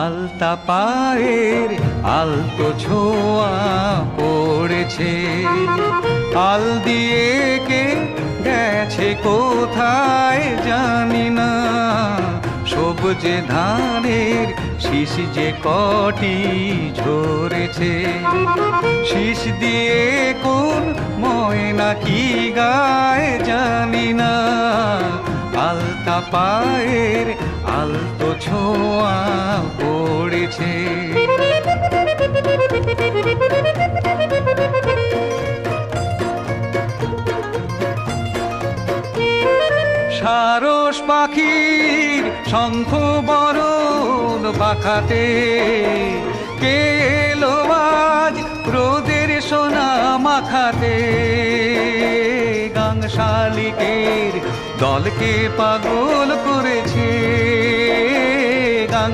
আলতা পায়ের আলতো ছোঁয়া পড়েছে, আল দিয়ে কে গেছে কোথায় জানি না। সবুজে ধানের শীষ যে কটি ঝরেছে, শীষ দিয়ে কোন ময়না কি গায় জানি না। আলতা পায়ের আলতো ছোঁয়া পড়েছে। সারস পাখির শঙ্খ বরণ বাখাতে, কে এলো আজ রোদের সোনা মাখাতে। গাং শালিকের দলকে পাগল করেছে,